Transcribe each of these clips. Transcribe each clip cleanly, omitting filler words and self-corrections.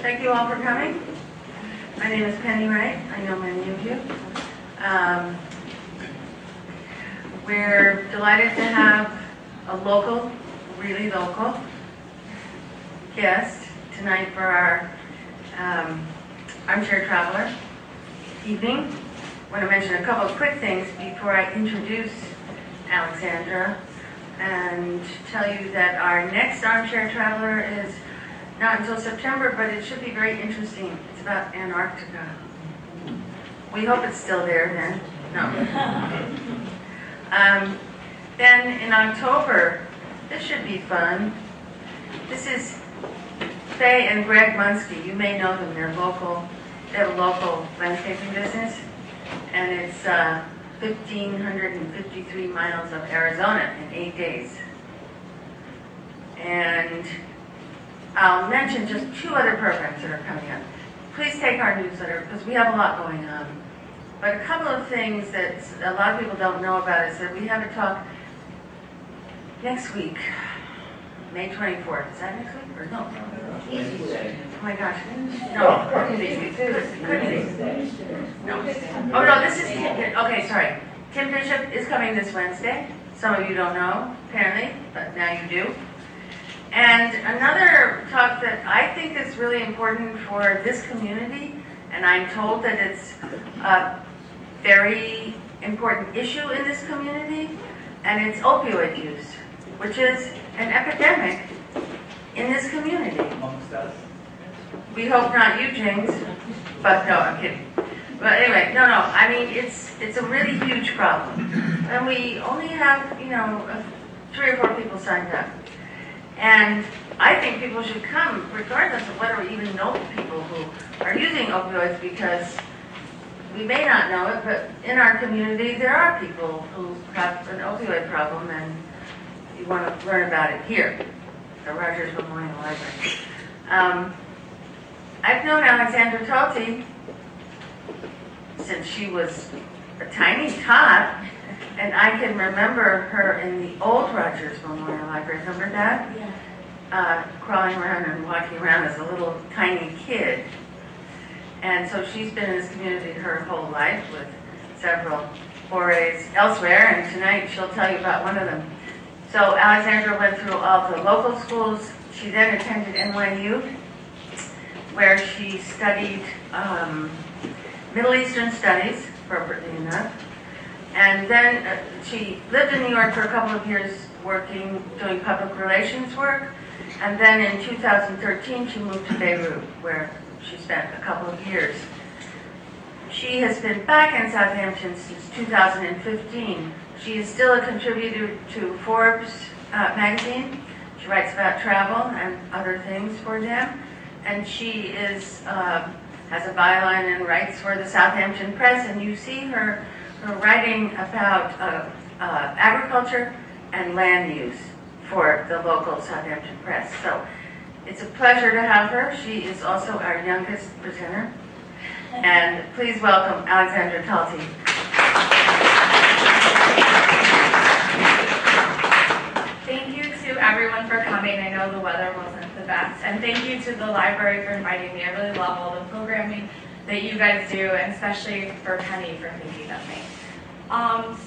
Thank you all for coming. My name is Penny Wright. I know many of you. We're delighted to have a local, really local guest tonight for our Armchair Traveler evening. I want to mention a couple of quick things before I introduce Alexandra and tell you that our next Armchair Traveler is not until September, but it should be very interesting. It's about Antarctica. We hope it's still there then. No. Then in October, this should be fun. This is Faye and Greg Munsky. You may know them. They're local. They have a local landscaping business, and it's 1,553 miles of Arizona in 8 days. And I'll mention just 2 other programs that are coming up. Please take our newsletter because we have a lot going on. But a couple of things that a lot of people don't know about is that we have a talk next week, May 24th. Is that next week? Or no? Oh my gosh. No, couldn't be. Couldn't be. No. Oh no, this is Tim. Okay, sorry. Tim Bishop is coming this Wednesday. Some of you don't know, apparently, but now you do. And another talk that I think is really important for this community, and I'm told that it's a very important issue in this community, and it's opioid use, which is an epidemic in this community. Amongst us. We hope not you, James, but no, I'm kidding. But anyway, no, I mean, it's a really huge problem. And we only have, 3 or 4 people signed up. And I think people should come, regardless of whether we even know people who are using opioids, because we may not know it, but in our community there are people who have an opioid problem, and you want to learn about it here, the Rogers Memorial Library. I've known Alexandra Talty since she was a tiny tot, and I can remember her in the old Rogers Memorial Library. Remember that? Yeah. Crawling around and walking around as a little tiny kid. And so she's been in this community her whole life with several forays elsewhere, and tonight she'll tell you about one of them. So Alexandra went through all the local schools. She then attended NYU, where she studied Middle Eastern studies, appropriately enough. And then she lived in New York for a couple of years doing public relations work. And then in 2013, she moved to Beirut, where she spent a couple of years. She has been back in Southampton since 2015. She is still a contributor to Forbes magazine. She writes about travel and other things for them. And she has a byline and writes for the Southampton Press. And you see her writing about agriculture and land use for the local Southampton Press. So it's a pleasure to have her. She is also our youngest presenter. And please welcome Alexandra Talty. Thank you to everyone for coming. I know the weather wasn't the best. And thank you to the library for inviting me. I really love all the programming that you guys do, and especially for Penny for thinking of me.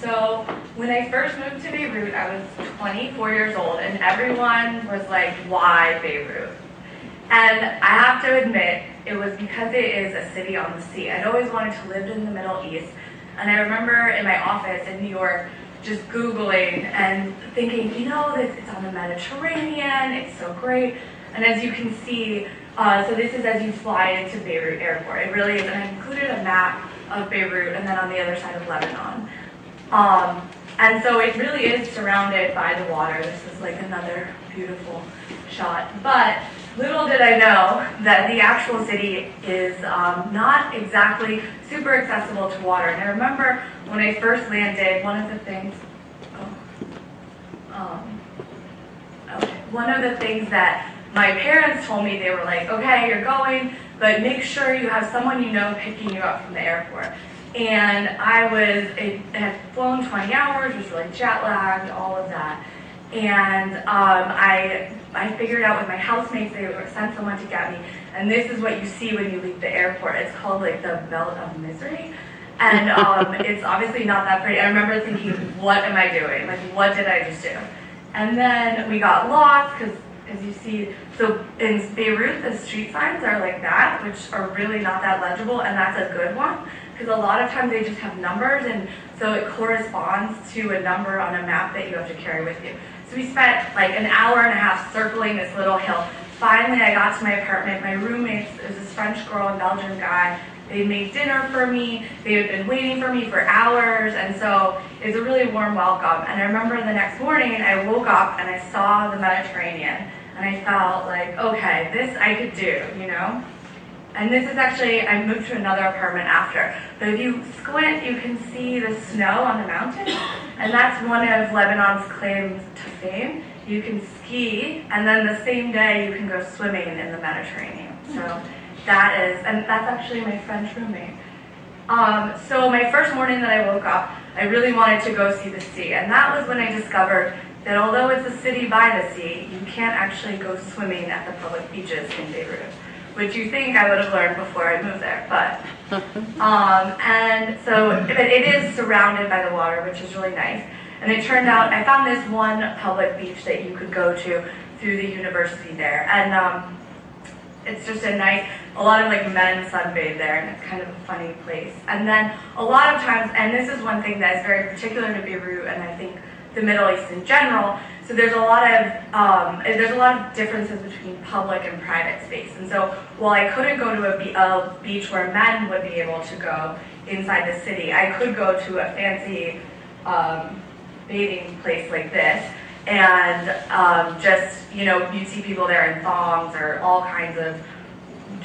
So when I first moved to Beirut, I was 24 years old, and everyone was like, why Beirut? And I have to admit, it was because it is a city on the sea. I'd always wanted to live in the Middle East, and I remember in my office in New York just Googling and thinking, it's on the Mediterranean, it's so great. And as you can see, so this is as you fly into Beirut Airport. It really is, and I included a map of Beirut and then on the other side of Lebanon. And so it really is surrounded by the water. This is like another beautiful shot. But little did I know that the actual city is not exactly super accessible to water. And I remember when I first landed, one of the things that my parents told me, they were like, okay, you're going, but make sure you have someone you know picking you up from the airport. And I had flown 20 hours, was really jet lagged, all of that. And I figured out with my housemates, they sent someone to get me. And this is what you see when you leave the airport. It's called like the Belt of Misery. And it's obviously not that pretty. I remember thinking, what am I doing? Like, what did I just do? And then we got lost because, as you see, so in Beirut, the street signs are like that, which are really not that legible, and that's a good one, because a lot of times they just have numbers, and so it corresponds to a number on a map that you have to carry with you. So we spent like an hour and a half circling this little hill. Finally, I got to my apartment. My roommates, it was this French girl and Belgian guy. They made dinner for me. They had been waiting for me for hours, and so it was a really warm welcome. And I remember the next morning, I woke up and I saw the Mediterranean, and I felt like, okay, this I could do, you know? And this is actually, I moved to another apartment after, but if you squint, you can see the snow on the mountain, and that's one of Lebanon's claims to fame. You can ski, and then the same day you can go swimming in the Mediterranean. So that is, and that's actually my French roommate. So my first morning that I woke up, I really wanted to go see the sea, and that was when I discovered that although it's a city by the sea, you can't actually go swimming at the public beaches in Beirut, which you think I would have learned before I moved there, but, and so, but it is surrounded by the water, which is really nice. And it turned out, I found this one public beach that you could go to through the university there, and it's just a lot of like men sunbathe there, and it's kind of a funny place. And then a lot of times, and this is one thing that is very particular to Beirut, and I think the Middle East in general, so there's a lot of differences between public and private space. And so while I couldn't go to a beach where men would be able to go inside the city, I could go to a fancy bathing place like this, and just, you know, you'd see people there in thongs or all kinds of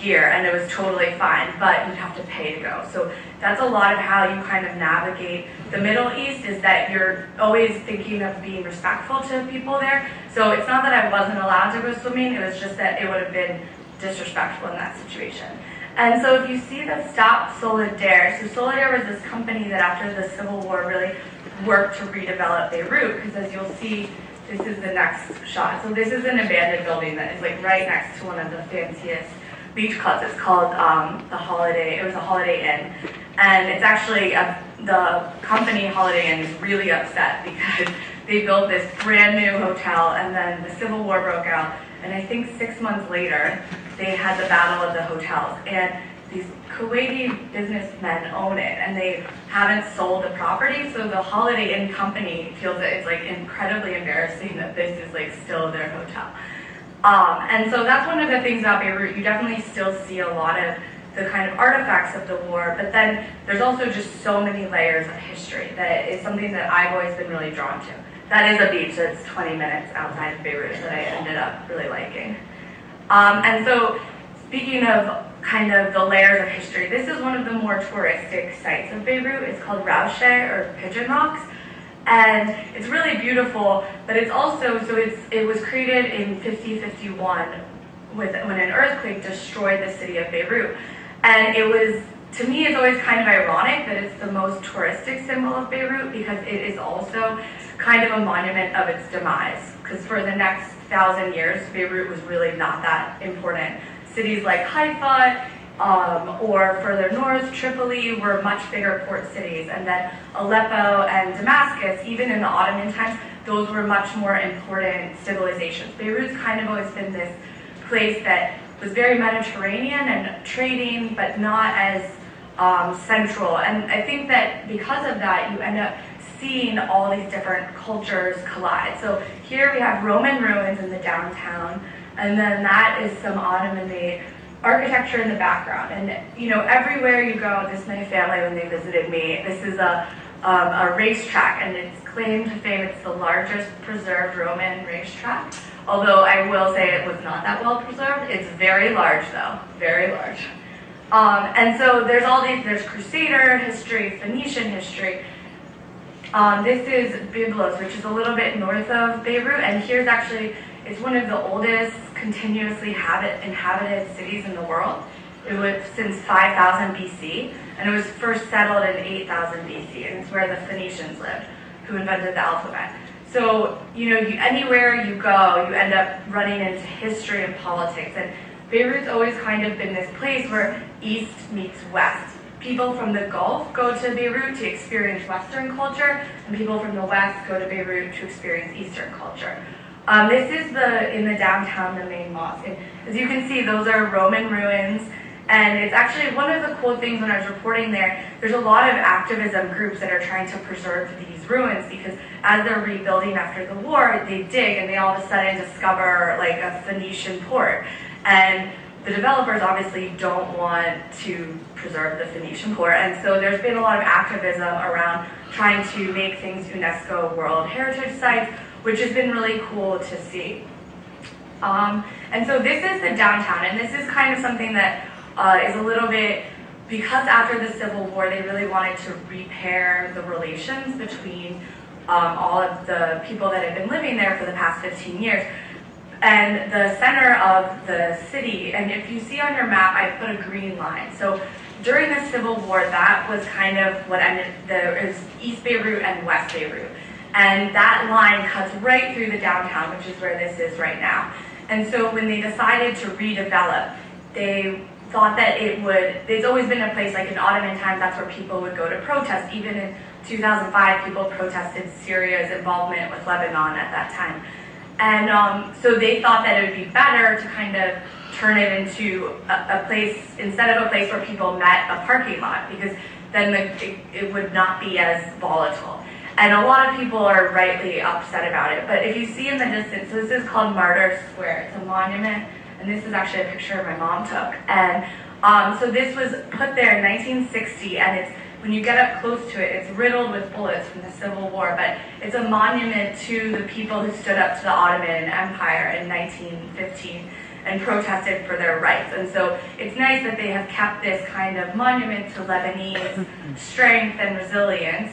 gear, and it was totally fine, but you'd have to pay to go. So that's a lot of how you kind of navigate the Middle East, is that you're always thinking of being respectful to people there. So it's not that I wasn't allowed to go swimming, it was just that it would have been disrespectful in that situation. And so if you see the Stop Solidaire, so Solidaire was this company that after the Civil War really worked to redevelop Beirut, because as you'll see, this is the next shot. So this is an abandoned building that is like right next to one of the fanciest beach clubs. It's called the Holiday. It was a Holiday Inn, and it's actually the company Holiday Inn is really upset because they built this brand new hotel, and then the Civil War broke out, and I think 6 months later they had the Battle of the Hotels, and these Kuwaiti businessmen own it, and they haven't sold the property, so the Holiday Inn company feels that it's like incredibly embarrassing that this is like still their hotel. And so that's one of the things about Beirut. You definitely still see a lot of the kind of artifacts of the war, but then there's also just so many layers of history that is something that I've always been really drawn to. That is a beach that's 20 minutes outside of Beirut that I ended up really liking. And so speaking of kind of the layers of history, this is one of the more touristic sites of Beirut. It's called Armchair, or Pigeon Rocks. And it's really beautiful, but it's also, so it was created in 5051 when an earthquake destroyed the city of Beirut. And it was, to me, it's always kind of ironic that it's the most touristic symbol of Beirut, because it is also kind of a monument of its demise. Because for the next 1,000 years, Beirut was really not that important. Cities like Haifa, or further north, Tripoli, were much bigger port cities. And then Aleppo and Damascus, even in the Ottoman times, those were much more important civilizations. Beirut's kind of always been this place that was very Mediterranean and trading, but not as central. And I think that because of that, you end up seeing all these different cultures collide. So here we have Roman ruins in the downtown, and then that is some Ottoman-made architecture in the background. And you know, everywhere you go, this is my family when they visited me, this is a racetrack, and it's claimed to fame it's the largest preserved Roman racetrack. Although I will say it was not that well preserved. It's very large though, very large. And so there's all these, there's Crusader history, Phoenician history. This is Byblos, which is a little bit north of Beirut, and here's actually, it's one of the oldest continuously inhabited cities in the world. It was since 5000 BC, and it was first settled in 8000 BC, and it's where the Phoenicians lived, who invented the alphabet. So, anywhere you go, you end up running into history and politics. And Beirut's always kind of been this place where East meets West. People from the Gulf go to Beirut to experience Western culture, and people from the West go to Beirut to experience Eastern culture. This is in the downtown, the main mosque. And as you can see, those are Roman ruins. And it's actually one of the cool things when I was reporting there's a lot of activism groups that are trying to preserve these ruins, because as they're rebuilding after the war, they dig and they all of a sudden discover like a Phoenician port. And the developers obviously don't want to preserve the Phoenician port, and so there's been a lot of activism around trying to make things UNESCO World Heritage Sites, which has been really cool to see. And so this is the downtown, and this is kind of something that is a little bit, because after the Civil War they really wanted to repair the relations between all of the people that had been living there for the past 15 years. And the center of the city, and if you see on your map, I put a green line. So during the Civil War, that was kind of what there is East Beirut and West Beirut. And that line cuts right through the downtown, which is where this is right now. And so when they decided to redevelop, they thought that it's always been a place, like in Ottoman times, that's where people would go to protest. Even in 2005, people protested Syria's involvement with Lebanon at that time. And so they thought that it would be better to kind of turn it into a place, instead of a place where people met, a parking lot, because then it would not be as volatile. And a lot of people are rightly upset about it. But if you see in the distance, so this is called Martyrs Square. It's a monument, and this is actually a picture my mom took. And so this was put there in 1960, and when you get up close to it, it's riddled with bullets from the Civil War, but it's a monument to the people who stood up to the Ottoman Empire in 1915 and protested for their rights. And so it's nice that they have kept this kind of monument to Lebanese strength and resilience.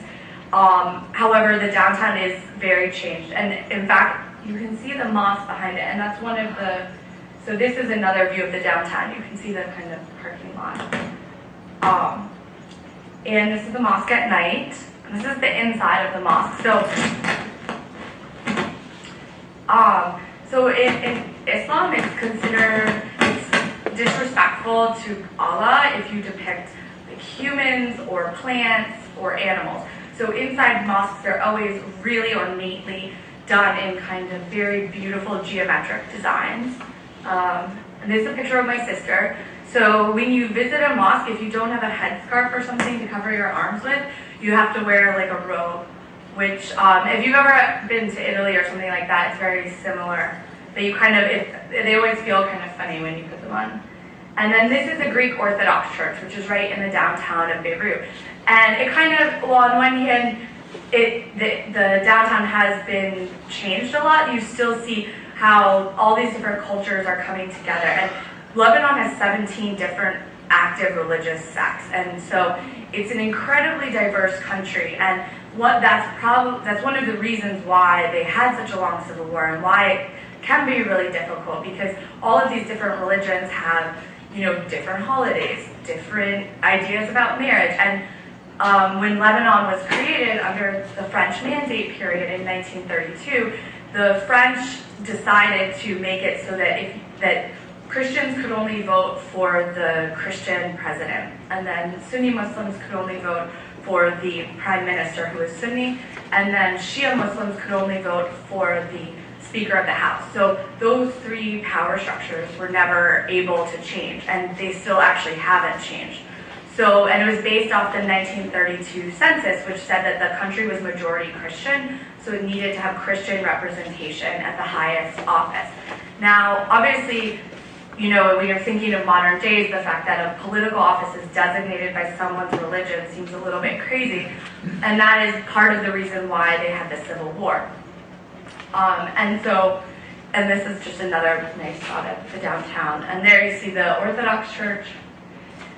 However, the downtown is very changed. And in fact, you can see the mosque behind it, and that's one of so this is another view of the downtown. You can see the kind of parking lot. And this is the mosque at night. This is the inside of the mosque. So in Islam, it's considered disrespectful to Allah if you depict like humans or plants or animals. So inside mosques, they're always really ornately done in kind of very beautiful geometric designs. And this is a picture of my sister. So when you visit a mosque, if you don't have a headscarf or something to cover your arms with, you have to wear like a robe, which if you've ever been to Italy or something like that, it's very similar. But you kind of, they always feel kind of funny when you put them on. And then this is the Greek Orthodox Church, which is right in the downtown of Beirut. And it kind of, well, on one hand, the downtown has been changed a lot. You still see how all these different cultures are coming together. And Lebanon has 17 different active religious sects, and so it's an incredibly diverse country. And that's one of the reasons why they had such a long civil war, and why it can be really difficult, because all of these different religions have, different holidays, different ideas about marriage. And when Lebanon was created under the French Mandate period in 1932, the French decided to make it so that Christians could only vote for the Christian president, and then Sunni Muslims could only vote for the prime minister, who is Sunni, and then Shia Muslims could only vote for the Speaker of the House. So those three power structures were never able to change, and they still actually haven't changed. So, and it was based off the 1932 census, which said that the country was majority Christian, so it needed to have Christian representation at the highest office. Now, obviously, when you're thinking of modern days, the fact that a political office is designated by someone's religion seems a little bit crazy, and that is part of the reason why they had the Civil War. And this is just another nice shot of the downtown, and there you see the Orthodox Church.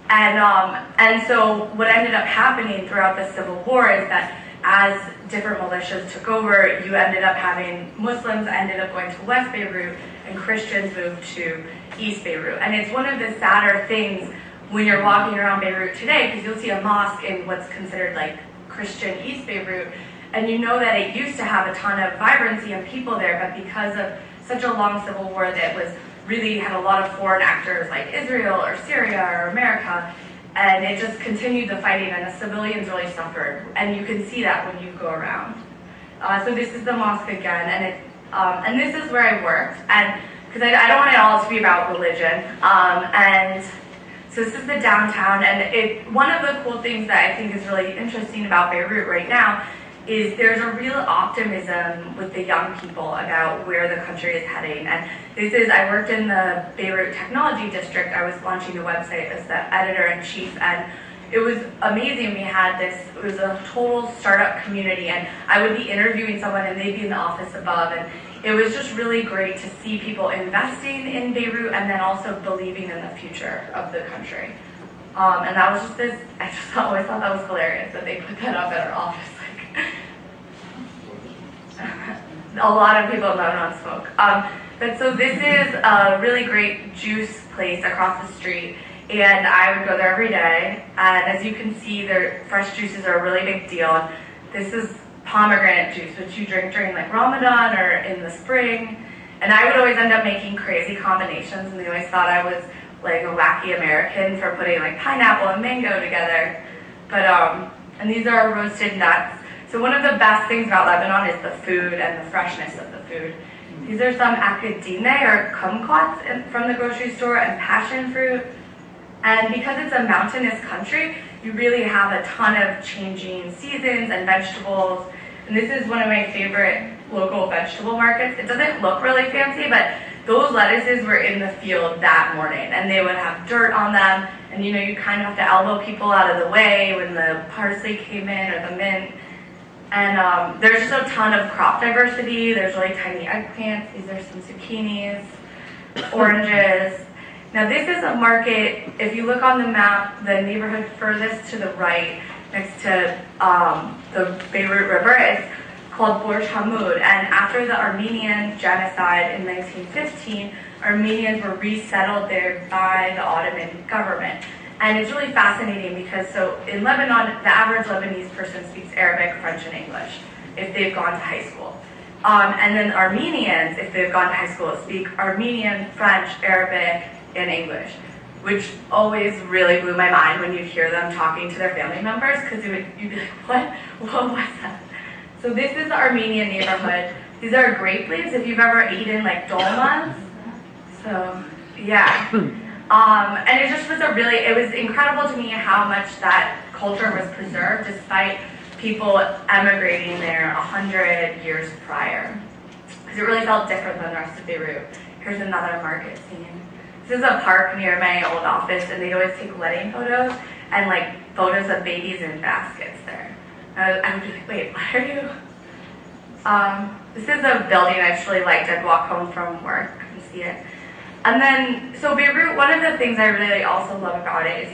And so what ended up happening throughout the Civil War is that as different militias took over, you ended up having Muslims ended up going to West Beirut, and Christians moved to East Beirut. And it's one of the sadder things when you're walking around Beirut today, because you'll see a mosque in what's considered like Christian East Beirut, And you know that it used to have a ton of vibrancy and people there, but because of such a long civil war that was really had a lot of foreign actors like Israel or Syria or America, and it just continued the fighting, and the civilians really suffered. And you can see that when you go around. So this is the mosque again, and this is where I worked, and because I don't want it all to be about religion. And so this is the downtown, and one of the cool things that I think is really interesting about Beirut right now is there's a real optimism with the young people about where the country is heading. And I worked in the Beirut Technology District. I was launching the website as the editor-in-chief, and it was amazing. It was a total startup community, and I would be interviewing someone and they'd be in the office above, and it was just really great to see people investing in Beirut and then also believing in the future of the country. And that was just I just always thought that was hilarious that they put that up at our office. A lot of people don't smoke. But so this is a really great juice place across the street, and I would go there every day. And as you can see, their fresh juices are a really big deal. This is pomegranate juice, which you drink during like Ramadan or in the spring. And I would always end up making crazy combinations, and they always thought I was like a wacky American for putting like pineapple and mango together. But and these are roasted nuts. So one of the best things about Lebanon is the food and the freshness of the food. These are some akadine or kumquats from the grocery store, and passion fruit. And because it's a mountainous country, you really have a ton of changing seasons and vegetables. And this is one of my favorite local vegetable markets. It doesn't look really fancy, but those lettuces were in the field that morning, and they would have dirt on them. And you kind of have to elbow people out of the way when the parsley came in or the mint. And there's just a ton of crop diversity. There's really tiny eggplants. These are some zucchinis, oranges. Now this is a market, if you look on the map, the neighborhood furthest to the right, next to the Beirut River, it's called Borj Hamoud. And after the Armenian genocide in 1915, Armenians were resettled there by the Ottoman government. And it's really fascinating because in Lebanon, the average Lebanese person speaks Arabic, French, and English if they've gone to high school. And then Armenians, if they've gone to high school, speak Armenian, French, Arabic, and English, which always really blew my mind when you'd hear them talking to their family members, because you'd be like, what was that? So this is the Armenian neighborhood. These are grape leaves, if you've ever eaten like dolmans. So, yeah. And it just was it was incredible to me how much that culture was preserved despite people emigrating there 100 years prior. Because it really felt different than the rest of Beirut. Here's another market scene. This is a park near my old office, and they'd always take wedding photos and like photos of babies in baskets there. I would be like, wait, what are you? This is a building I just really liked. I'd walk home from work and see it. And then, so Beirut, one of the things I really also love about it is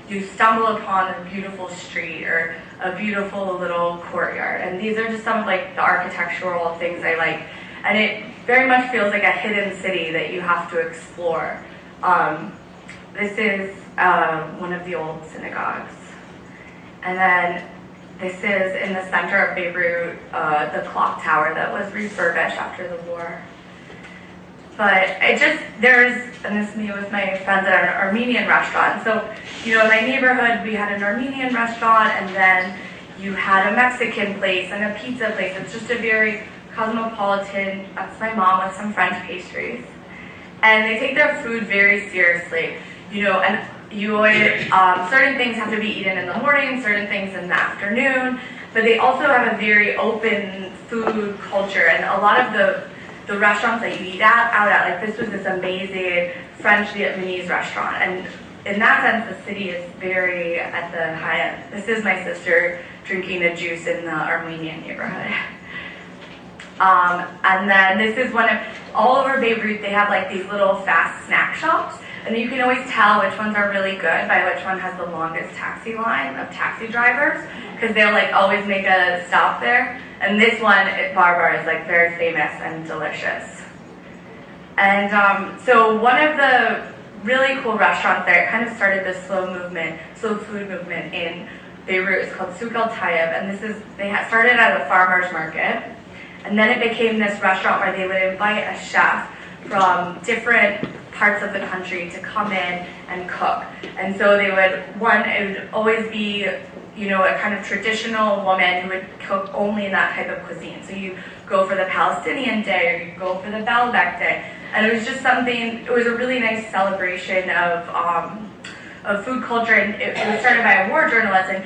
you stumble upon a beautiful street or a beautiful little courtyard. And these are just some of like the architectural things I like. And it very much feels like a hidden city that you have to explore. This is one of the old synagogues. And then this is in the center of Beirut, the clock tower that was refurbished after the war. But and this is me with my friends at an Armenian restaurant. So, in my neighborhood, we had an Armenian restaurant, and then you had a Mexican place and a pizza place. It's just a very cosmopolitan. That's my mom with some French pastries. And they take their food very seriously, and you always, certain things have to be eaten in the morning, certain things in the afternoon, but they also have a very open food culture, and a lot of the restaurants that you eat out at, like this was this amazing French Vietnamese restaurant, and in that sense, the city is very at the high end. This is my sister drinking a juice in the Armenian neighborhood. And then this is all over Beirut, they have like these little fast snack shops, and you can always tell which ones are really good by which one has the longest taxi line of taxi drivers, because they'll like always make a stop there. And this one at Barbar is like very famous and delicious. And so one of the really cool restaurants there, it kind of started this slow food movement in Beirut. It's called Souk al-Tayyib, and they had started as a farmer's market, and then it became this restaurant where they would invite a chef from different parts of the country to come in and cook. And so it would always be, a kind of traditional woman who would cook only in that type of cuisine. So you go for the Palestinian day, or you go for the Baalbek day. And it was just it was a really nice celebration of food culture, and it was started by a war journalist, and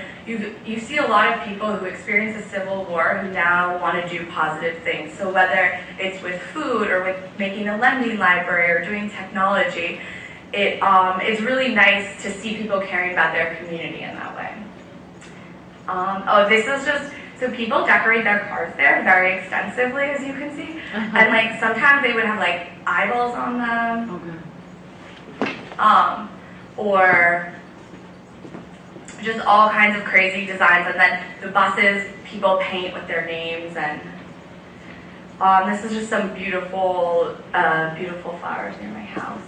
you see a lot of people who experience the Civil War who now want to do positive things. So whether it's with food or with making a lending library or doing technology, it's really nice to see people caring about their community in that way. This is so people decorate their cars there very extensively, as you can see. And sometimes they would have eyeballs on them. Okay. Or just all kinds of crazy designs, and then the buses people paint with their names, and this is just some beautiful flowers near my house.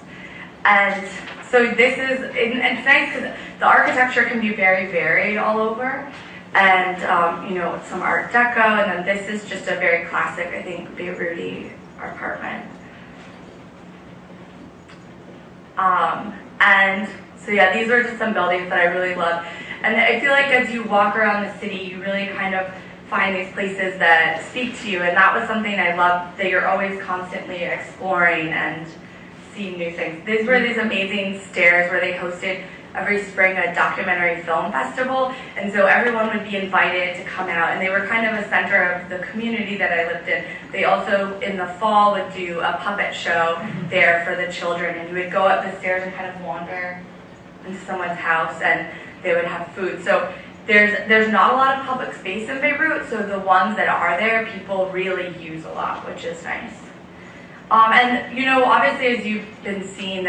And so this is, and it's nice because the architecture can be very varied all over, and some Art Deco, and then this is just a very classic, I think, Beiruti apartment. And so yeah, these are just some buildings that I really love. And I feel like as you walk around the city, you really kind of find these places that speak to you. And that was something I loved, that you're always constantly exploring and seeing new things. These were these amazing stairs where they hosted every spring a documentary film festival. And so everyone would be invited to come out, and they were kind of a center of the community that I lived in. They also, in the fall, would do a puppet show there for the children, and you would go up the stairs and kind of wander into someone's house, and they would have food. So there's not a lot of public space in Beirut, so the ones that are there, people really use a lot, which is nice. And obviously, as you've been seeing,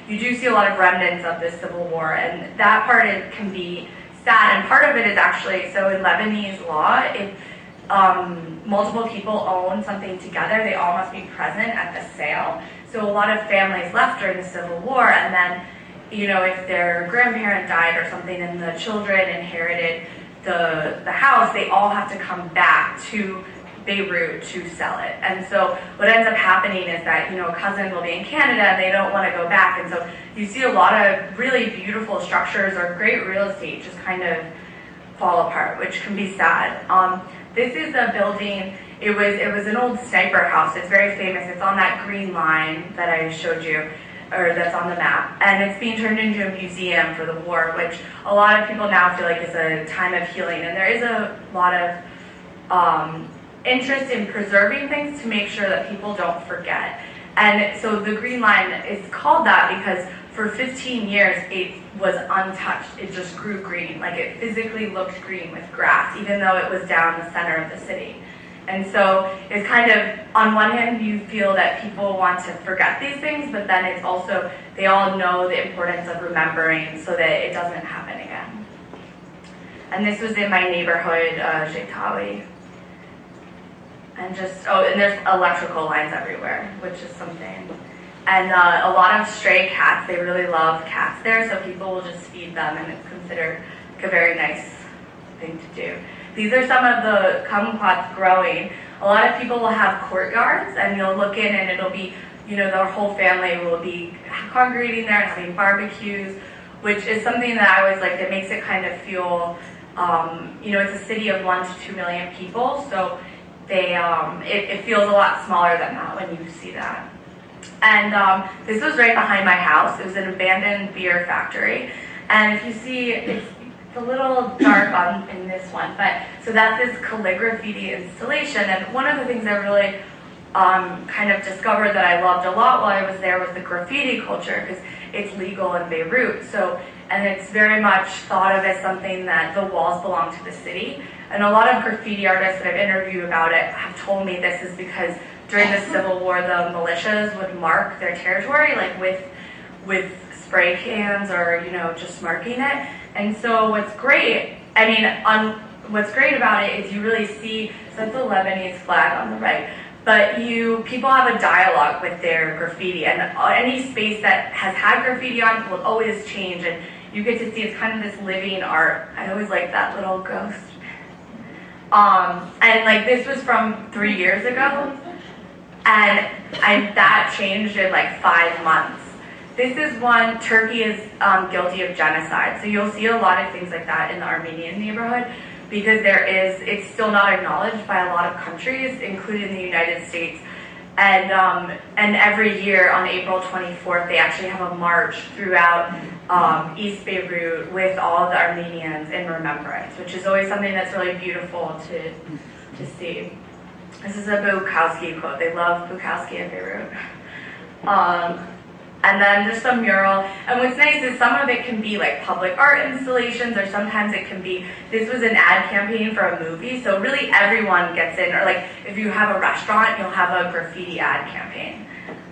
you do see a lot of remnants of the Civil War, and that part can be sad. And part of it is actually, so in Lebanese law, if multiple people own something together, they all must be present at the sale. So a lot of families left during the Civil War, and then if their grandparent died or something and the children inherited the house, they all have to come back to Beirut to sell it. And so what ends up happening is that, a cousin will be in Canada and they don't want to go back. And so you see a lot of really beautiful structures or great real estate just kind of fall apart, which can be sad. This is a building, it was an old sniper house. It's very famous. It's on that green line that I showed you, or that's on the map, and it's being turned into a museum for the war, which a lot of people now feel like is a time of healing, and there is a lot of interest in preserving things to make sure that people don't forget. And so the green line is called that because for 15 years it was untouched. It just grew green, it physically looked green with grass, even though it was down the center of the city. And so it's kind of, on one hand, you feel that people want to forget these things, but then it's also, they all know the importance of remembering so that it doesn't happen again. And this was in my neighborhood, Talty. And and there's electrical lines everywhere, which is something. And a lot of stray cats, they really love cats there, so people will just feed them, and it's considered a very nice thing to do. These are some of the kumquats growing. A lot of people will have courtyards, and you'll look in and it'll be, their whole family will be congregating there and having barbecues, which is something that I always like, that makes it kind of feel, it's a city of 1 to 2 million people, so it feels a lot smaller than that when you see that. And this was right behind my house. It was an abandoned beer factory, and if you see, it's a little dark in this one, but so that's this calligraphy installation. And one of the things I really kind of discovered that I loved a lot while I was there was the graffiti culture, because it's legal in Beirut. So, and it's very much thought of as something that the walls belong to the city. And a lot of graffiti artists that I've interviewed about it have told me this is because during the Civil War, the militias would mark their territory, with spray cans or, just marking it. And so what's great about it is you really see, so that's the Lebanese flag on the right, but people have a dialogue with their graffiti, and any space that has had graffiti on will always change, and you get to see it's kind of this living art. I always like that little ghost. And like this was from 3 years ago, and that changed in like 5 months. This is one, Turkey is guilty of genocide. So you'll see a lot of things like that in the Armenian neighborhood, because it's still not acknowledged by a lot of countries, including the United States. And every year on April 24th, they actually have a march throughout East Beirut with all of the Armenians in remembrance, which is always something that's really beautiful to see. This is a Bukowski quote. They love Bukowski in Beirut. And then there's some mural. And what's nice is some of it can be like public art installations, or sometimes it can be, this was an ad campaign for a movie, so really everyone gets in. Or like if you have a restaurant, you'll have a graffiti ad campaign.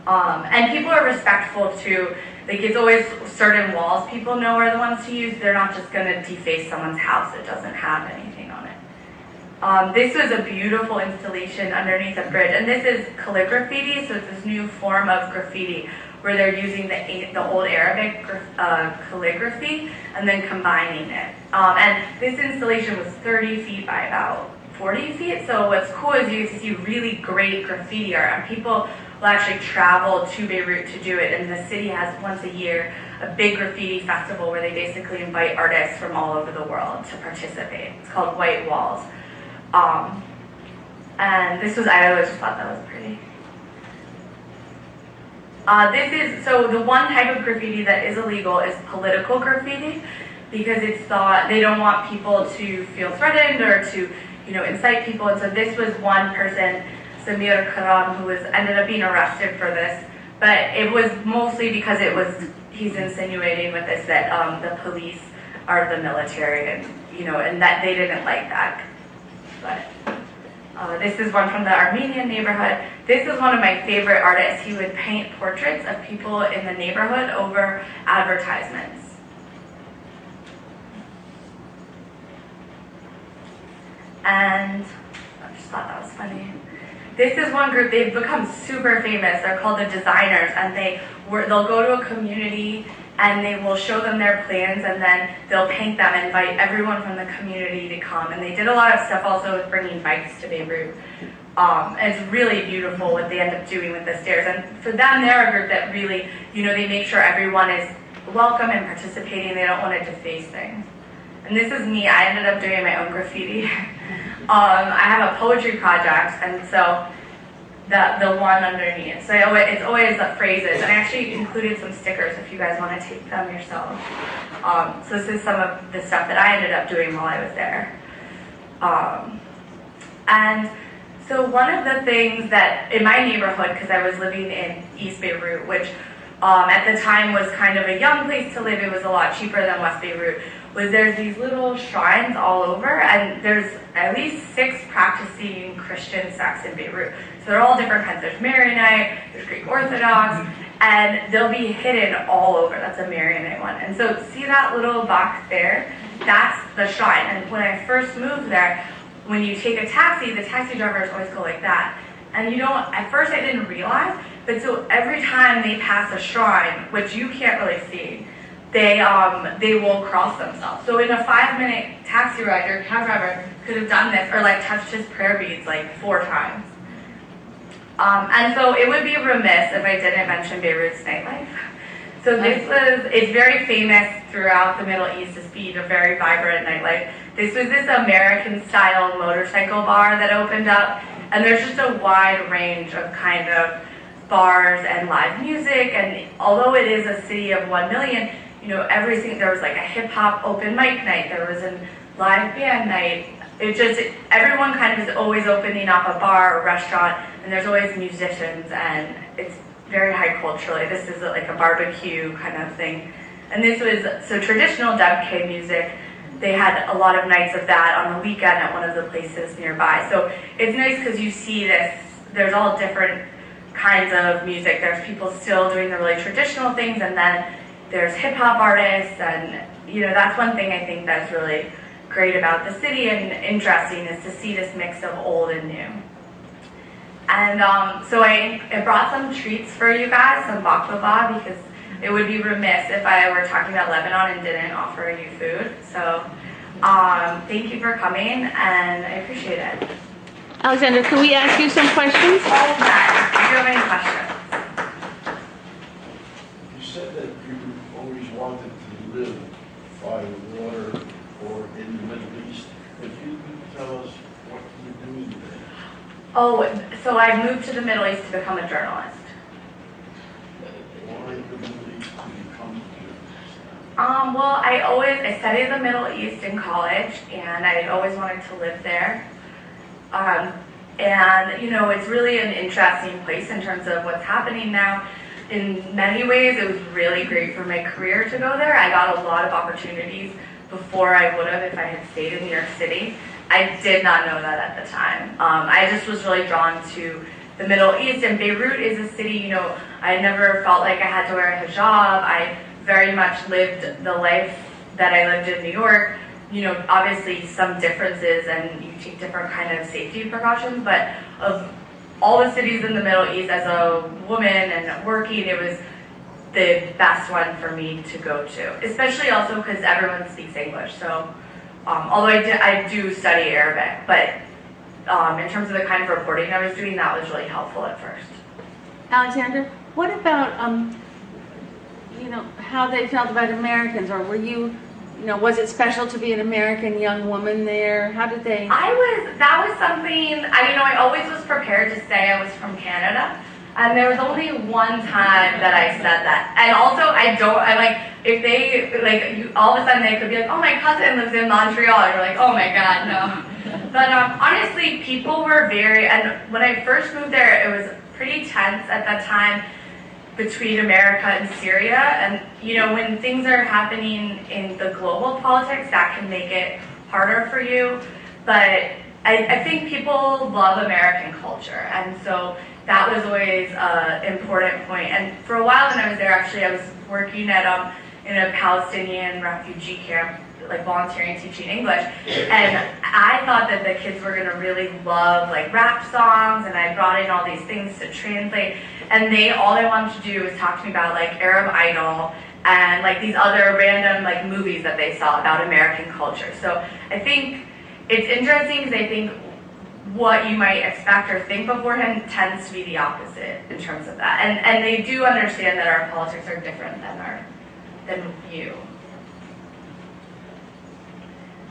And people are respectful too. Like it's always certain walls people know are the ones to use. They're not just gonna deface someone's house that doesn't have anything on it. This was a beautiful installation underneath a bridge. And this is calligraphy, so it's this new form of graffiti where they're using the old Arabic calligraphy and then combining it. And this installation was 30 feet by about 40 feet. So what's cool is you get to see really great graffiti art, and people will actually travel to Beirut to do it. And the city has once a year a big graffiti festival where they basically invite artists from all over the world to participate. It's called White Walls. And this was, I always just thought that was pretty. So the one type of graffiti that is illegal is political graffiti, because it's thought they don't want people to feel threatened or to, incite people. And so this was one person, Samir Karam, who ended up being arrested for this, but it was mostly because he's insinuating with this that the police are the military, and that they didn't like that. But this is one from the Armenian neighborhood. This is one of my favorite artists. He would paint portraits of people in the neighborhood over advertisements. And I just thought that was funny. This is one group, they've become super famous. They're called the Designers, and they'll go to a community and they will show them their plans, and then they'll paint them and invite everyone from the community to come. And they did a lot of stuff also with bringing bikes to Beirut. And it's really beautiful what they end up doing with the stairs. And for them, they're a group that really, they make sure everyone is welcome and participating. They don't want to deface things. And this is me. I ended up doing my own graffiti. I have a poetry project, and so the one underneath. So it's always the phrases, and I actually included some stickers if you guys want to take them yourself. So this is some of the stuff that I ended up doing while I was there. And so one of the things that in my neighborhood, because I was living in East Beirut, which at the time was kind of a young place to live, it was a lot cheaper than West Beirut, was there's these little shrines all over, and there's at least 6 practicing Christian sects in Beirut. So they're all different kinds. There's Maronite, there's Greek Orthodox, and they'll be hidden all over. That's a Maronite one. And so see that little box there? That's the shrine. And when I first moved there, when you take a taxi, the taxi drivers always go like that. And at first I didn't realize, but so every time they pass a shrine, which you can't really see, they will cross themselves. So in a 5-minute taxi ride, your cab driver could have done this, or like touched his prayer beads like 4 times. And so it would be remiss if I didn't mention Beirut's nightlife. So it's very famous throughout the Middle East as being a very vibrant nightlife. This was this American-style motorcycle bar that opened up, and there's just a wide range of kind of bars and live music. And although it is a city of 1 million, there was like a hip-hop open mic night, there was a live band night. Everyone kind of is always opening up a bar or restaurant, and there's always musicians, and it's very high culturally. This is like a barbecue kind of thing. And this was, so traditional dubke music, they had a lot of nights of that on the weekend at one of the places nearby. So it's nice because you see this, there's all different kinds of music. There's people still doing the really traditional things, and then there's hip-hop artists, and that's one thing I think that's really great about the city and interesting, is to see this mix of old and new. And so I brought some treats for you guys, some baklava, because it would be remiss if I were talking about Lebanon and didn't offer you food. So thank you for coming, and I appreciate it. Alexandra, can we ask you some questions? All the time. Do you have any questions? You said that you always wanted to live by water or in the Middle East. If you could tell us what you're doing there. Oh, so I moved to the Middle East to become a journalist. Why the Middle East to become a journalist? Well, I studied the Middle East in college, and I always wanted to live there. And, you know, it's really an interesting place in terms of what's happening now. In many ways, it was really great for my career to go there. I got a lot of opportunities before I would have if I had stayed in New York City. I did not know that at the time. I just was really drawn to the Middle East, and Beirut is a city, you know, I never felt like I had to wear a hijab. I very much lived the life that I lived in New York. You know, obviously some differences, and you take different kind of safety precautions, but of all the cities in the Middle East, as a woman and working, it was the best one for me to go to, especially also because everyone speaks English. So although I do study Arabic, but in terms of the kind of reporting I was doing, that was really helpful at first. Alexandra, what about, you know, how they felt about Americans, or were you, you know, was it special to be an American young woman there? How did they? That was something, I always was prepared to say I was from Canada. And there was only one time that I said that. And also, if they, all of a sudden they could be like, oh, my cousin lives in Montreal. And you're like, oh my God, no. But honestly, people were and when I first moved there, it was pretty tense at that time between America and Syria. And, you know, when things are happening in the global politics, that can make it harder for you. But I think people love American culture. And so that was always an important point. And for a while when I was there, actually, I was working at in a Palestinian refugee camp, like volunteering, teaching English. And I thought that the kids were going to really love like rap songs, and I brought in all these things to translate. And all they wanted to do was talk to me about like Arab Idol and like these other random like movies that they saw about American culture. So I think it's interesting because I think what you might expect or think beforehand tends to be the opposite in terms of that. And they do understand that our politics are different than you.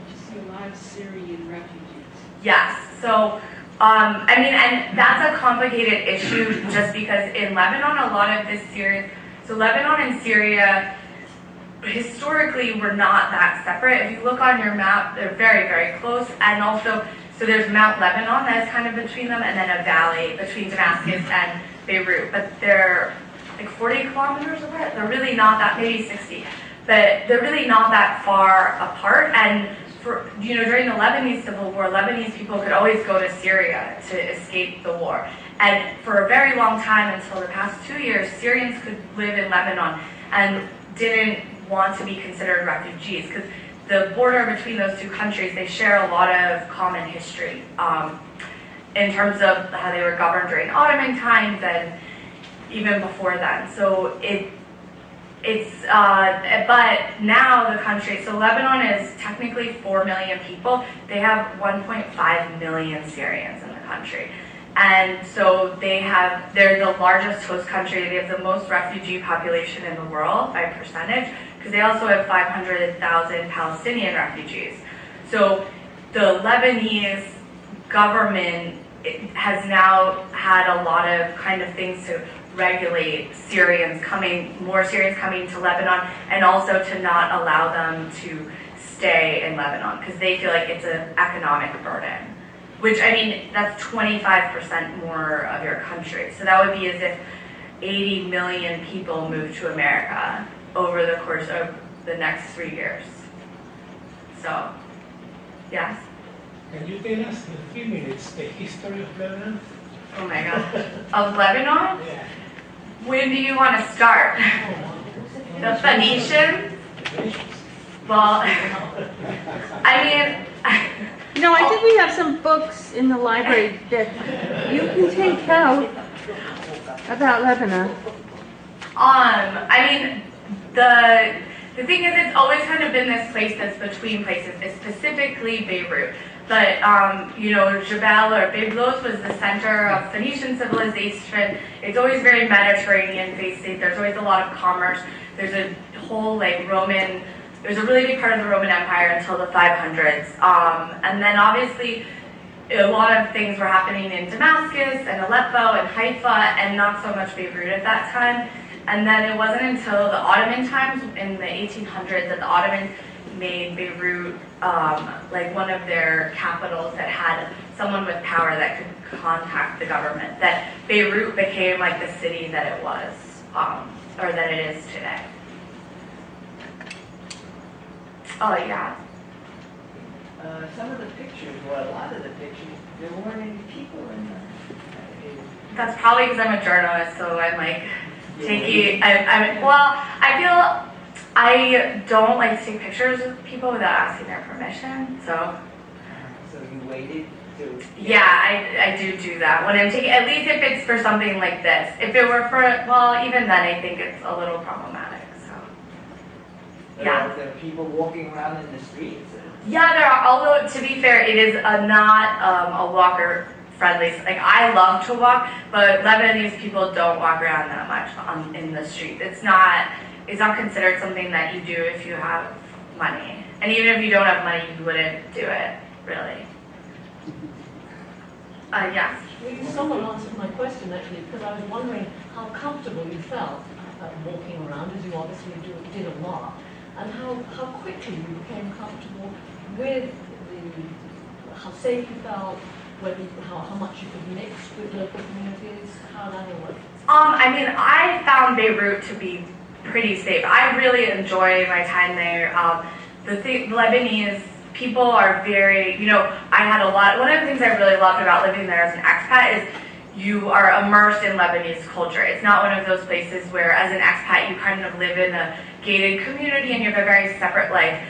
You see a lot of Syrian refugees. Yes. So, and that's a complicated issue just because in Lebanon, a lot of this Lebanon and Syria historically were not that separate. If you look on your map, they're very, very close. And also, so there's Mount Lebanon that is kind of between them, and then a valley between Damascus and Beirut. But they're like 40 kilometers apart. They're really not that, maybe 60. But they're really not that far apart. And during the Lebanese Civil War, Lebanese people could always go to Syria to escape the war. And for a very long time, until the past 2 years, Syrians could live in Lebanon and didn't want to be considered refugees because the border between those two countries, they share a lot of common history in terms of how they were governed during Ottoman times and even before then. So but now the country, so Lebanon is technically 4 million people. They have 1.5 million Syrians in the country. And so they're the largest host country. They have the most refugee population in the world by percentage, because they also have 500,000 Palestinian refugees. So the Lebanese government has now had a lot of kind of things to regulate more Syrians coming to Lebanon, and also to not allow them to stay in Lebanon, because they feel like it's an economic burden. Which, that's 25% more of your country. So that would be as if 80 million people moved to America over the course of the next 3 years. So, yes? Can you tell us in a few minutes the history of Lebanon? Oh my God. Of Lebanon? Yeah. When do you want to start? The Phoenicians? Well, No, I think we have some books in the library that you can take out about Lebanon. I mean, the thing is, it's always kind of been this place that's between places, specifically Beirut. But, Jebel or Byblos was the center of Phoenician civilization. It's always very Mediterranean faced. There's always a lot of commerce. There's a whole, there's a really big part of the Roman Empire until the 500s. And then obviously, a lot of things were happening in Damascus and Aleppo and Haifa, and not so much Beirut at that time. And then it wasn't until the Ottoman times in the 1800s that the Ottomans made Beirut one of their capitals that had someone with power that could contact the government, that Beirut became like the city that it was, or that it is today. Oh yeah. Some of the pictures, well, a lot of the pictures, there weren't any people in them. That's probably because I'm a journalist, so I'm like taking. I don't like to take pictures of people without asking their permission. So. So you waited to. Yeah, I do that when I'm taking. At least if it's for something like this. If it were for, even then I think it's a little problematic. So. Yeah. There are people walking around in the streets. Yeah, there are. Although to be fair, it is not a walker friendly. Like I love to walk, but Lebanese people don't walk around that much in the street. It's not considered something that you do if you have money. And even if you don't have money, you wouldn't do it, really. Yes. Well, someone answered my question actually, because I was wondering how comfortable you felt walking around, as you obviously did a lot, and how quickly you became comfortable with how safe you felt, how much you could mix with local communities, how that all worked. I found Beirut to be pretty safe. I really enjoy my time there. The Lebanese people are very, one of the things I really loved about living there as an expat is you are immersed in Lebanese culture. It's not one of those places where as an expat you kind of live in a gated community and you have a very separate life.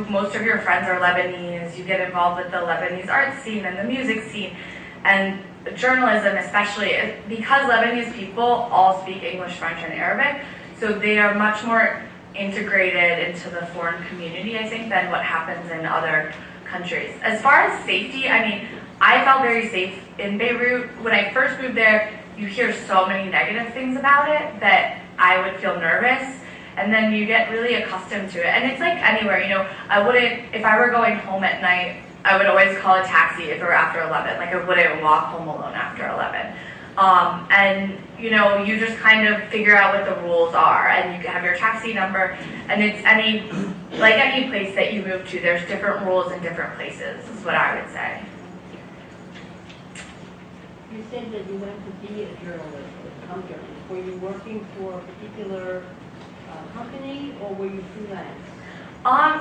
Most of your friends are Lebanese, you get involved with the Lebanese art scene and the music scene, and journalism especially, because Lebanese people all speak English, French, and Arabic, so they are much more integrated into the foreign community, I think, than what happens in other countries. As far as safety, I felt very safe in Beirut. When I first moved there, you hear so many negative things about it that I would feel nervous. And then you get really accustomed to it. And it's like anywhere, if I were going home at night, I would always call a taxi if it were after 11. I wouldn't walk home alone after 11. You just kind of figure out what the rules are, and you have your taxi number, and it's any place that you move to, there's different rules in different places, is what I would say. You said that you went to be a journalist, become a journalist. Were you working for a particular company, or were you freelance?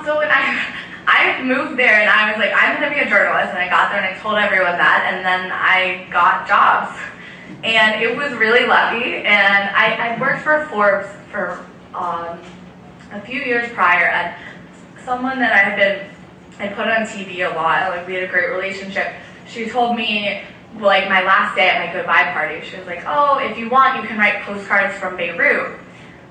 So when I moved there and I was like, I'm going to be a journalist, and I got there and I told everyone that, and then I got jobs. And it was really lucky, and I worked for Forbes for a few years prior, and someone that I put on TV a lot, we had a great relationship, she told me, my last day at my goodbye party, she was like, oh, if you want, you can write postcards from Beirut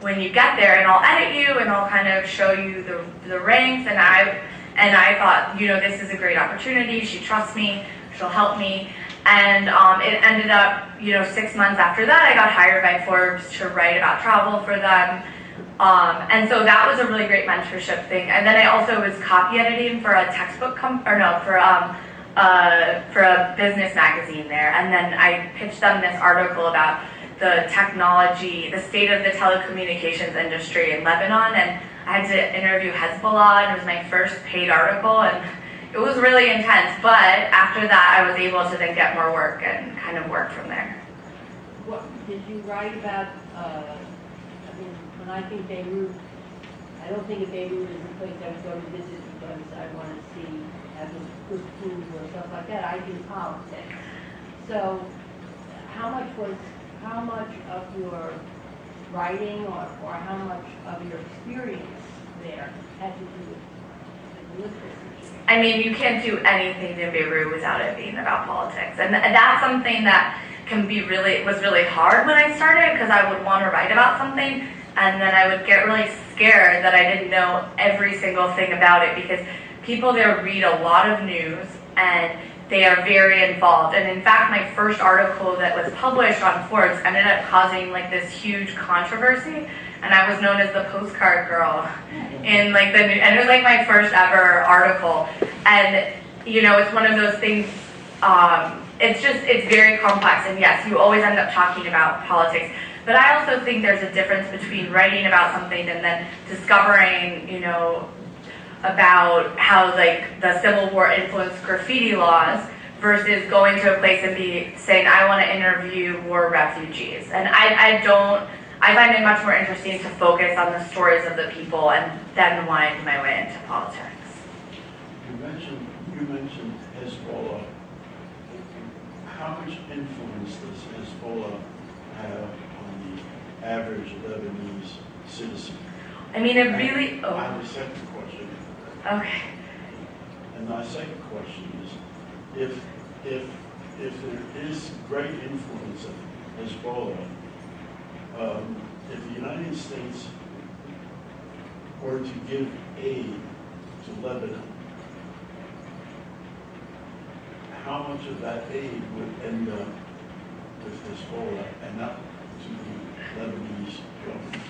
when you get there, and I'll edit you, and I'll kind of show you the ranks, and I thought, this is a great opportunity, she trusts me, she'll help me, and it ended up, 6 months after that, I got hired by Forbes to write about travel for them, and so that was a really great mentorship thing, and then I also was copy editing for a textbook for a business magazine there, and then I pitched them this article about the technology, the state of the telecommunications industry in Lebanon, and I had to interview Hezbollah, and it was my first paid article, and it was really intense, but after that I was able to then get more work and kind of work from there. What did you write about, when I think Beirut, I don't think of Beirut as a place I would go to visit because I want to see, have good food or stuff like that. I do politics. So how much of your writing or how much of your experience there had to do with literature? You can't do anything in Beirut without it being about politics. And that's something that was really hard when I started, because I would want to write about something and then I would get really scared that I didn't know every single thing about it, because people there read a lot of news and they are very involved. And in fact, my first article that was published on Forbes ended up causing like this huge controversy, and I was known as the postcard girl in like the new, and it was like my first ever article. And you know, it's one of those things, it's very complex, and yes, you always end up talking about politics. But I also think there's a difference between writing about something and then discovering, you know, about how like the Civil War influenced graffiti laws versus going to a place and saying, I want to interview war refugees. And I find it much more interesting to focus on the stories of the people and then wind my way into politics. You mentioned Hezbollah. How much influence does Hezbollah have on the average Lebanese citizen? I mean, it really... I have a second question. Okay. And my second question is, if there is great influence of Hezbollah, if the United States were to give aid to Lebanon, how much of that aid would end up with Hezbollah and not to the Lebanese government?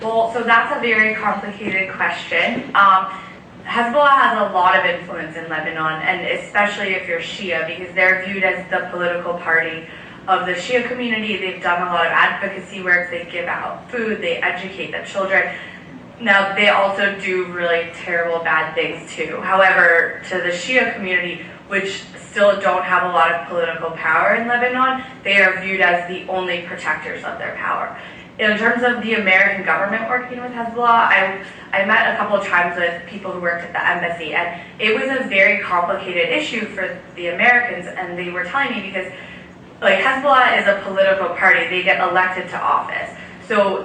Well, so that's a very complicated question. Hezbollah has a lot of influence in Lebanon, and especially if you're Shia, because they're viewed as the political party of the Shia community. They've done a lot of advocacy work. They give out food. They educate the children. Now, they also do really terrible, bad things too. However, to the Shia community, which still don't have a lot of political power in Lebanon, they are viewed as the only protectors of their power. In terms of the American government working with Hezbollah, I met a couple of times with people who worked at the embassy, and it was a very complicated issue for the Americans, and they were telling me because like Hezbollah is a political party, they get elected to office. So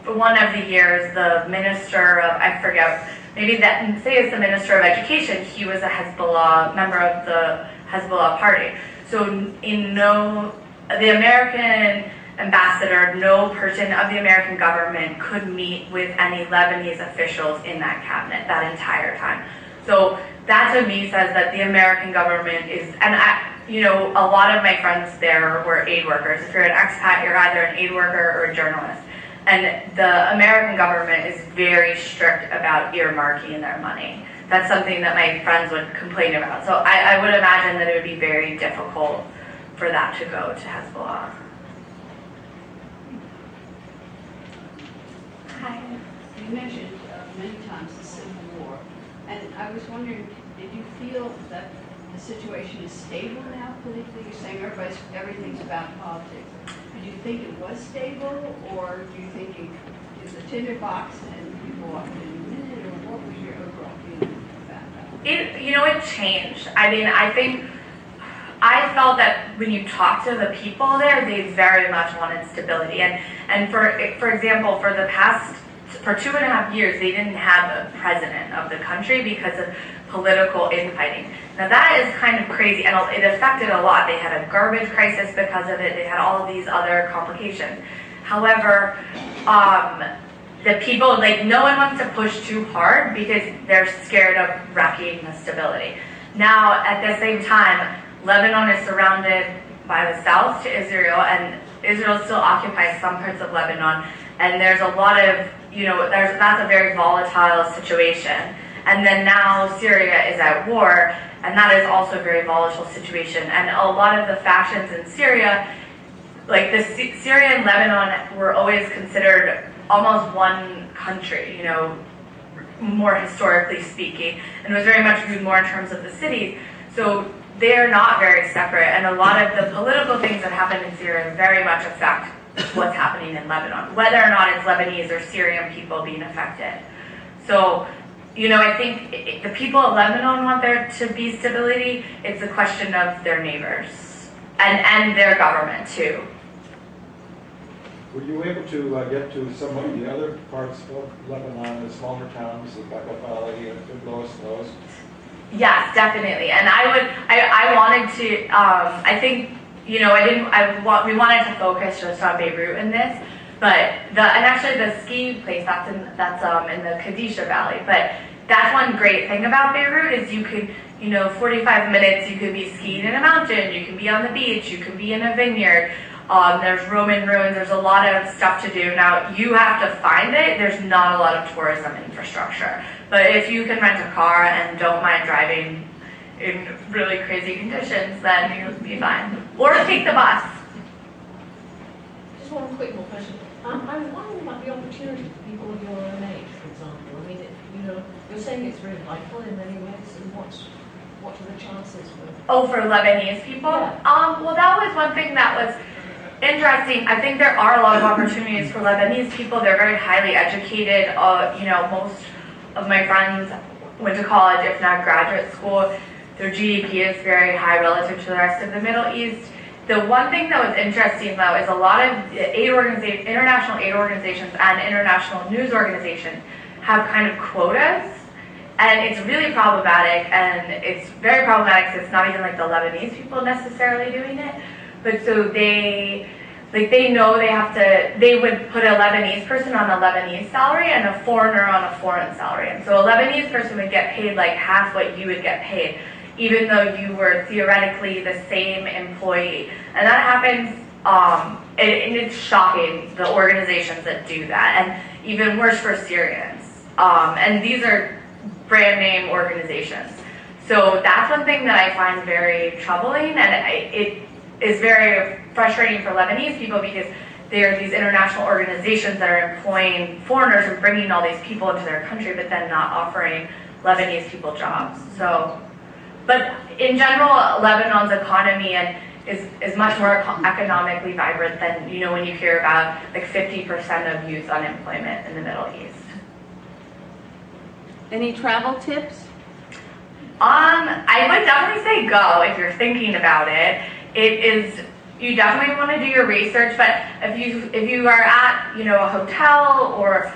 one of the years, the minister of, I forget, maybe that, say it's the minister of education, he was a Hezbollah, member of the Hezbollah party. So the American ambassador, no person of the American government could meet with any Lebanese officials in that cabinet that entire time. So that to me says that the American government is, and a lot of my friends there were aid workers. If you're an expat, you're either an aid worker or a journalist. And the American government is very strict about earmarking their money. That's something that my friends would complain about. So I would imagine that it would be very difficult for that to go to Hezbollah. Hi. You mentioned many times the Civil War, and I was wondering, did you feel that the situation is stable now politically? You're saying everything's about politics. Did you think it was stable, or do you think it was a tinderbox and people walked in a minute, or what was your overall feeling about that? It changed. I mean, I felt that when you talk to the people there, they very much wanted stability. And for example, for 2.5 years, they didn't have a president of the country because of political infighting. Now that is kind of crazy, and it affected a lot. They had a garbage crisis because of it. They had all of these other complications. However, the people, no one wants to push too hard because they're scared of wrecking the stability. Now, at the same time, Lebanon is surrounded by the south to Israel, and Israel still occupies some parts of Lebanon, and there's a lot of, that's a very volatile situation. And then now Syria is at war, and that is also a very volatile situation. And a lot of the factions in Syria, Syria and Lebanon were always considered almost one country, more historically speaking, and was very much viewed more in terms of the cities. So they are not very separate, and a lot of the political things that happen in Syria very much affect what's happening in Lebanon, whether or not it's Lebanese or Syrian people being affected. So, I think the people of Lebanon want there to be stability. It's a question of their neighbors and their government too. Were you able to get to some of the other parts of Lebanon, the smaller towns, the Bekaa Valley and Byblos and those? Yes, definitely. And I wanted to, I think, we wanted to focus just on Beirut in this, and actually the ski place that's in the Kadisha Valley. But that's one great thing about Beirut is you could, 45 minutes you could be skiing in a mountain, you can be on the beach, you can be in a vineyard. There's Roman ruins, there's a lot of stuff to do. Now, you have to find it. There's not a lot of tourism infrastructure. But if you can rent a car and don't mind driving in really crazy conditions, then you'll be fine. Or take the bus. Just one quick more question. I was wondering about the opportunity for people of your own age, for example. I mean, you're saying it's very vital in many ways, and what are the chances for? Oh, for Lebanese people? Yeah. Well, that was one thing that was interesting. I think there are a lot of opportunities for Lebanese people. They're very highly educated. Most of my friends went to college, if not graduate school. Their GDP is very high relative to the rest of the Middle East. The one thing that was interesting, though, is a lot of international aid organizations and international news organizations have kind of quotas. And it's really problematic, and it's very problematic because it's not even like the Lebanese people necessarily doing it. But so they know they would put a Lebanese person on a Lebanese salary and a foreigner on a foreign salary. And so a Lebanese person would get paid like half what you would get paid, even though you were theoretically the same employee. And that happens, and it's shocking, the organizations that do that, and even worse for Syrians. And these are brand name organizations. So that's one thing that I find very troubling, and it is very frustrating for Lebanese people because there are these international organizations that are employing foreigners and bringing all these people into their country, but then not offering Lebanese people jobs. But in general, Lebanon's economy is much more economically vibrant than, when you hear about like 50% of youth unemployment in the Middle East. Any travel tips? I would definitely say go if you're thinking about it. You definitely want to do your research, but if you are at, a hotel or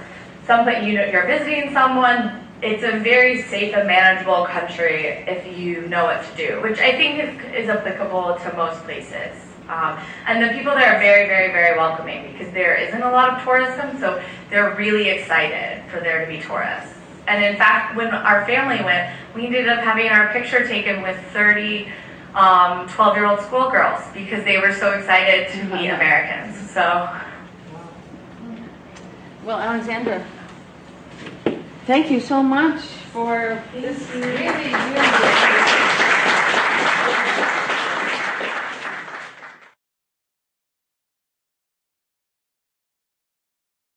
something, you're visiting someone, it's a very safe and manageable country if you know what to do, which I think is applicable to most places. And the people there are very, very, very welcoming because there isn't a lot of tourism, so they're really excited for there to be tourists. And in fact, when our family went, we ended up having our picture taken with 30 12-year-old schoolgirls because they were so excited to meet Americans. So, well, Alexandra, thank you so much for This really, really